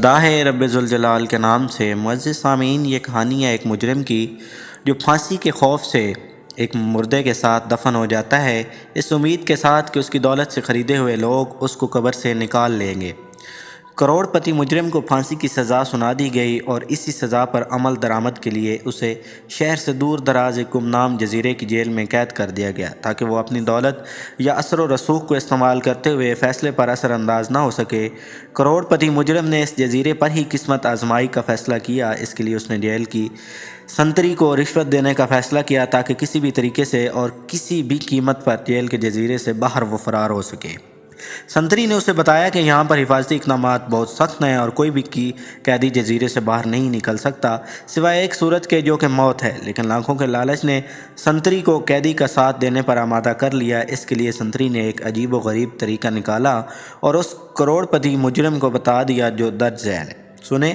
بدا ہے رب ذوالجلال کے نام سے۔ معزز سامعین، یہ کہانی ہے ایک مجرم کی جو پھانسی کے خوف سے ایک مردے کے ساتھ دفن ہو جاتا ہے، اس امید کے ساتھ کہ اس کی دولت سے خریدے ہوئے لوگ اس کو قبر سے نکال لیں گے۔ کروڑ پتی مجرم کو پھانسی کی سزا سنا دی گئی اور اسی سزا پر عمل درآمد کے لیے اسے شہر سے دور دراز ایک گمنام جزیرے کی جیل میں قید کر دیا گیا تاکہ وہ اپنی دولت یا اثر و رسوخ کو استعمال کرتے ہوئے فیصلے پر اثر انداز نہ ہو سکے۔ کروڑ پتی مجرم نے اس جزیرے پر ہی قسمت آزمائی کا فیصلہ کیا۔ اس کے لیے اس نے جیل کی سنتری کو رشوت دینے کا فیصلہ کیا تاکہ کسی بھی طریقے سے اور کسی بھی قیمت پر جیل کے جزیرے سے باہر وہ فرار ہو سکے۔ سنتری نے اسے بتایا کہ یہاں پر حفاظتی اقدامات بہت سخت ہیں اور کوئی بھی قیدی جزیرے سے باہر نہیں نکل سکتا سوائے ایک صورت کے جو کہ موت ہے، لیکن لاکھوں کے لالچ نے سنتری کو قیدی کا ساتھ دینے پر آمادہ کر لیا۔ اس کے لیے سنتری نے ایک عجیب و غریب طریقہ نکالا اور اس کروڑ پتی مجرم کو بتا دیا جو درج ذیل ہے۔ سنیں،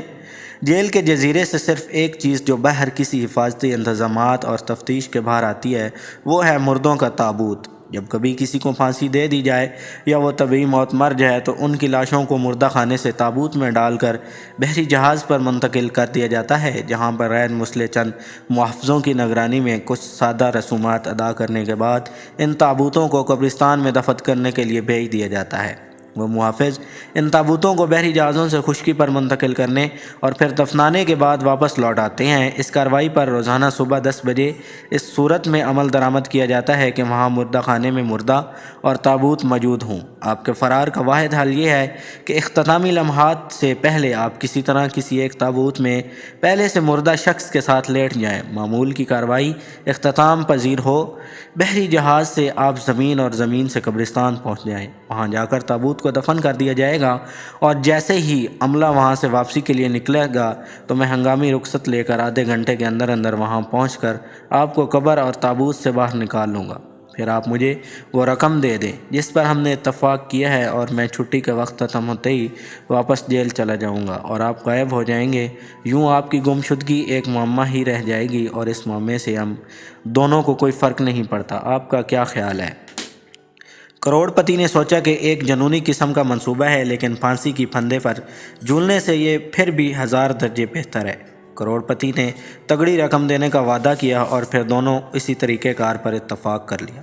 جیل کے جزیرے سے صرف ایک چیز جو باہر کسی حفاظتی انتظامات اور تفتیش کے باہر آتی ہے وہ ہے مردوں کا تابوت۔ جب کبھی کسی کو پھانسی دے دی جائے یا وہ طبعی موت مر جائے تو ان کی لاشوں کو مردہ خانے سے تابوت میں ڈال کر بحری جہاز پر منتقل کر دیا جاتا ہے، جہاں پر غیر مسلح چند محافظوں کی نگرانی میں کچھ سادہ رسومات ادا کرنے کے بعد ان تابوتوں کو قبرستان میں دفن کرنے کے لیے بھیج دیا جاتا ہے۔ وہ محافظ ان تابوتوں کو بحری جہازوں سے خشکی پر منتقل کرنے اور پھر دفنانے کے بعد واپس لوٹ آتے ہیں۔ اس کارروائی پر روزانہ صبح 10 بجے اس صورت میں عمل درآمد کیا جاتا ہے کہ وہاں مردہ خانے میں مردہ اور تابوت موجود ہوں۔ آپ کے فرار کا واحد حل یہ ہے کہ اختتامی لمحات سے پہلے آپ کسی طرح کسی ایک تابوت میں پہلے سے مردہ شخص کے ساتھ لیٹ جائیں۔ معمول کی کارروائی اختتام پذیر ہو، بحری جہاز سے آپ زمین اور زمین سے قبرستان پہنچ جائیں۔ وہاں جا کر تابوت کو دفن کر دیا جائے گا اور جیسے ہی عملہ وہاں سے واپسی کے لیے نکلے گا تو میں ہنگامی رخصت لے کر آدھے گھنٹے کے اندر اندر وہاں پہنچ کر آپ کو قبر اور تابوت سے باہر نکال لوں گا۔ پھر آپ مجھے وہ رقم دے دیں جس پر ہم نے اتفاق کیا ہے اور میں چھٹی کا وقت ختم ہوتے ہی واپس جیل چلا جاؤں گا اور آپ غائب ہو جائیں گے۔ یوں آپ کی گمشدگی ایک معمہ ہی رہ جائے گی اور اس معمے سے ہم دونوں کو کوئی فرق نہیں پڑتا۔ آپ کا کیا خیال ہے؟ کروڑ پتی نے سوچا کہ ایک جنونی قسم کا منصوبہ ہے، لیکن پھانسی کی پھندے پر جھولنے سے یہ پھر بھی 1000 درجے بہتر ہے۔ کروڑ پتی نے تگڑی رقم دینے کا وعدہ کیا اور پھر دونوں اسی طریقہ کار پر اتفاق کر لیا۔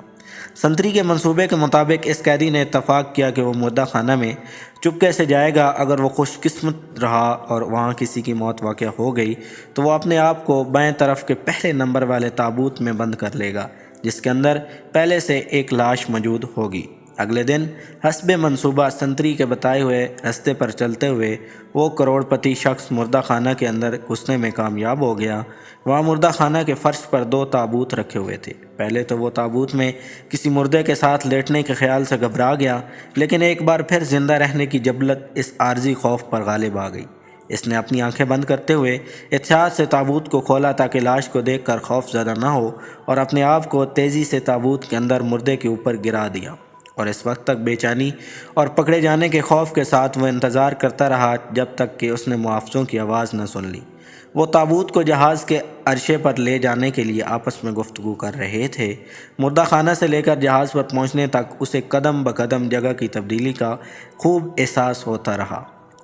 سنتری کے منصوبے کے مطابق اس قیدی نے اتفاق کیا کہ وہ مردہ خانہ میں چپکے سے جائے گا۔ اگر وہ خوش قسمت رہا اور وہاں کسی کی موت واقع ہو گئی تو وہ اپنے آپ کو بائیں طرف کے پہلے نمبر والے تابوت میں بند کر لے گا جس کے اندر پہلے سے ایک لاش موجود ہوگی۔ اگلے دن حسب منصوبہ سنتری کے بتائے ہوئے راستے پر چلتے ہوئے وہ کروڑ پتی شخص مردہ خانہ کے اندر گھسنے میں کامیاب ہو گیا۔ وہاں مردہ خانہ کے فرش پر 2 تابوت رکھے ہوئے تھے۔ پہلے تو وہ تابوت میں کسی مردے کے ساتھ لیٹنے کے خیال سے گھبرا گیا، لیکن ایک بار پھر زندہ رہنے کی جبلت اس عارضی خوف پر غالب آ گئی۔ اس نے اپنی آنکھیں بند کرتے ہوئے احتیاط سے تابوت کو کھولا تاکہ لاش کو دیکھ کر خوف زدہ نہ ہو، اور اپنے آپ کو تیزی سے تابوت کے اندر مردے کے اوپر گرا دیا، اور اس وقت تک بے چینی اور پکڑے جانے کے خوف کے ساتھ وہ انتظار کرتا رہا جب تک کہ اس نے محافظوں کی آواز نہ سن لی۔ وہ تابوت کو جہاز کے عرشے پر لے جانے کے لیے آپس میں گفتگو کر رہے تھے۔ مردہ خانہ سے لے کر جہاز پر پہنچنے تک اسے قدم بقدم جگہ کی تبدیلی کا خوب احساس ہوتا رہا۔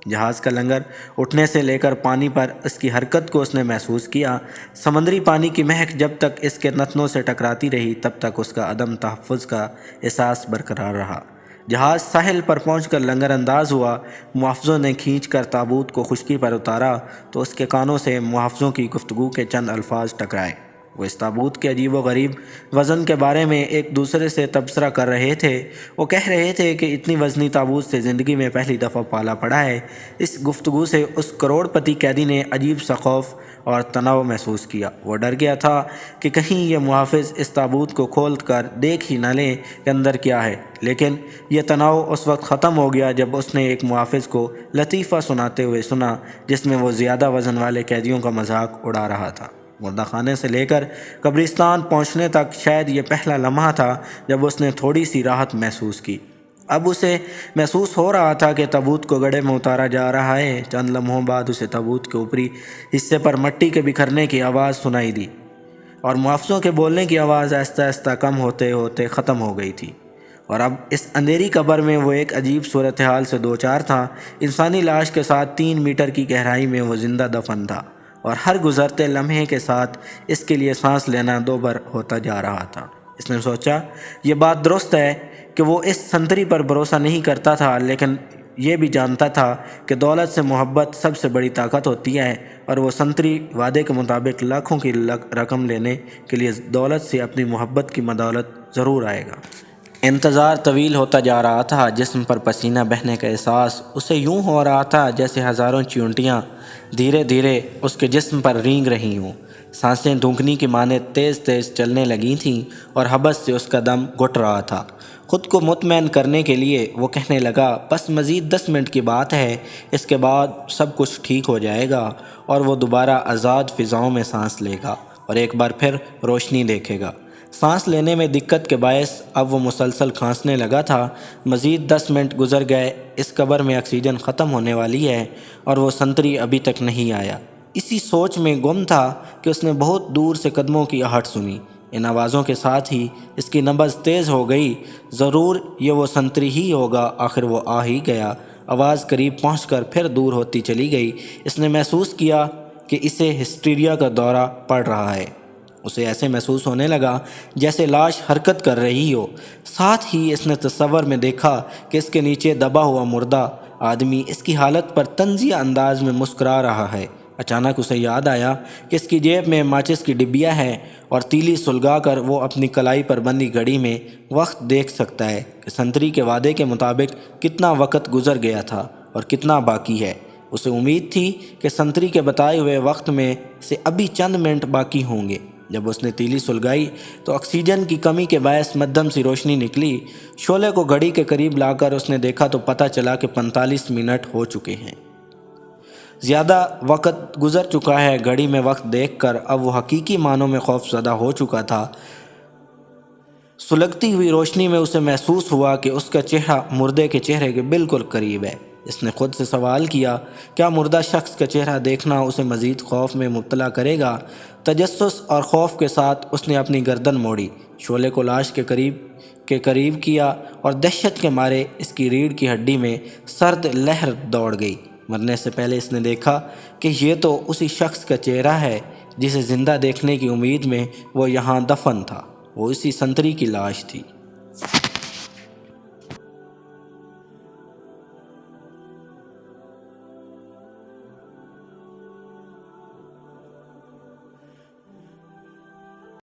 جہاز کا لنگر اٹھنے سے لے کر پانی پر اس کی حرکت کو اس نے محسوس کیا۔ سمندری پانی کی مہک جب تک اس کے نتنوں سے ٹکراتی رہی تب تک اس کا عدم تحفظ کا احساس برقرار رہا۔ جہاز ساحل پر پہنچ کر لنگر انداز ہوا۔ محافظوں نے کھینچ کر تابوت کو خشکی پر اتارا تو اس کے کانوں سے محافظوں کی گفتگو کے چند الفاظ ٹکرائے۔ وہ اس تابوت کے عجیب و غریب وزن کے بارے میں ایک دوسرے سے تبصرہ کر رہے تھے۔ وہ کہہ رہے تھے کہ اتنی وزنی تابوت سے زندگی میں پہلی دفعہ پالا پڑا ہے۔ اس گفتگو سے اس کروڑ پتی قیدی نے عجیب سا خوف اور تناؤ محسوس کیا۔ وہ ڈر گیا تھا کہ کہیں یہ محافظ اس تابوت کو کھول کر دیکھ ہی نہ لیں کہ اندر کیا ہے، لیکن یہ تناؤ اس وقت ختم ہو گیا جب اس نے ایک محافظ کو لطیفہ سناتے ہوئے سنا جس میں وہ زیادہ وزن والے قیدیوں کا مذاق اڑا رہا تھا۔ مردہ خانے سے لے کر قبرستان پہنچنے تک شاید یہ پہلا لمحہ تھا جب اس نے تھوڑی سی راحت محسوس کی۔ اب اسے محسوس ہو رہا تھا کہ تابوت کو گڑھے میں اتارا جا رہا ہے۔ چند لمحوں بعد اسے تابوت کے اوپری حصے پر مٹی کے بکھرنے کی آواز سنائی دی اور محافظوں کے بولنے کی آواز آہستہ آہستہ کم ہوتے ہوتے ختم ہو گئی تھی، اور اب اس اندھیری قبر میں وہ ایک عجیب صورتحال سے دوچار تھا۔ انسانی لاش کے ساتھ 3 میٹر کی گہرائی میں وہ زندہ دفن تھا، اور ہر گزرتے لمحے کے ساتھ اس کے لیے سانس لینا دوبر ہوتا جا رہا تھا۔ اس نے سوچا، یہ بات درست ہے کہ وہ اس سنتری پر بھروسہ نہیں کرتا تھا، لیکن یہ بھی جانتا تھا کہ دولت سے محبت سب سے بڑی طاقت ہوتی ہے، اور وہ سنتری وعدے کے مطابق لاکھوں کی رقم لینے کے لیے دولت سے اپنی محبت کی بدولت ضرور آئے گا۔ انتظار طویل ہوتا جا رہا تھا۔ جسم پر پسینہ بہنے کا احساس اسے یوں ہو رہا تھا جیسے ہزاروں چیونٹیاں دھیرے دھیرے اس کے جسم پر رینگ رہی ہوں۔ سانسیں دھونکنے کی مانند تیز تیز چلنے لگی تھیں، اور حبس سے اس کا دم گھٹ رہا تھا۔ خود کو مطمئن کرنے کے لیے وہ کہنے لگا، بس مزید 10 منٹ کی بات ہے، اس کے بعد سب کچھ ٹھیک ہو جائے گا، اور وہ دوبارہ آزاد فضاؤں میں سانس لے گا اور ایک بار پھر روشنی دیکھے گا۔ سانس لینے میں دقت کے باعث اب وہ مسلسل کھانسنے لگا تھا۔ مزید 10 منٹ گزر گئے۔ اس قبر میں آکسیجن ختم ہونے والی ہے، اور وہ سنتری ابھی تک نہیں آیا۔ اسی سوچ میں گم تھا کہ اس نے بہت دور سے قدموں کی آہٹ سنی۔ ان آوازوں کے ساتھ ہی اس کی نبض تیز ہو گئی۔ ضرور یہ وہ سنتری ہی ہوگا، آخر وہ آ ہی گیا۔ آواز قریب پہنچ کر پھر دور ہوتی چلی گئی۔ اس نے محسوس کیا کہ اسے ہسٹیریا کا دورہ پڑ رہا ہے۔ اسے ایسے محسوس ہونے لگا جیسے لاش حرکت کر رہی ہو۔ ساتھ ہی اس نے تصور میں دیکھا کہ اس کے نیچے دبا ہوا مردہ آدمی اس کی حالت پر طنزیہ انداز میں مسکرا رہا ہے۔ اچانک اسے یاد آیا کہ اس کی جیب میں ماچس کی ڈبیا ہے، اور تیلی سلگا کر وہ اپنی کلائی پر بندھی گھڑی میں وقت دیکھ سکتا ہے کہ سنتری کے وعدے کے مطابق کتنا وقت گزر گیا تھا اور کتنا باقی ہے۔ اسے امید تھی کہ سنتری کے بتائے ہوئے وقت میں سے ابھی چند منٹ باقی ہوں گے۔ جب اس نے تیلی سلگائی تو آکسیجن کی کمی کے باعث مدھم سی روشنی نکلی۔ شعلے کو گھڑی کے قریب لا کر اس نے دیکھا تو پتہ چلا کہ 45 منٹ ہو چکے ہیں۔ زیادہ وقت گزر چکا ہے۔ گھڑی میں وقت دیکھ کر اب وہ حقیقی معنوں میں خوف زدہ ہو چکا تھا۔ سلگتی ہوئی روشنی میں اسے محسوس ہوا کہ اس کا چہرہ مردے کے چہرے کے بالکل قریب ہے۔ اس نے خود سے سوال کیا، کیا مردہ شخص کا چہرہ دیکھنا اسے مزید خوف میں مبتلا کرے گا؟ تجسس اور خوف کے ساتھ اس نے اپنی گردن موڑی، شعلے کو لاش کے قریب کیا، اور دہشت کے مارے اس کی ریڑھ کی ہڈی میں سرد لہر دوڑ گئی۔ مرنے سے پہلے اس نے دیکھا کہ یہ تو اسی شخص کا چہرہ ہے جسے زندہ دیکھنے کی امید میں وہ یہاں دفن تھا۔ وہ اسی سنتری کی لاش تھی۔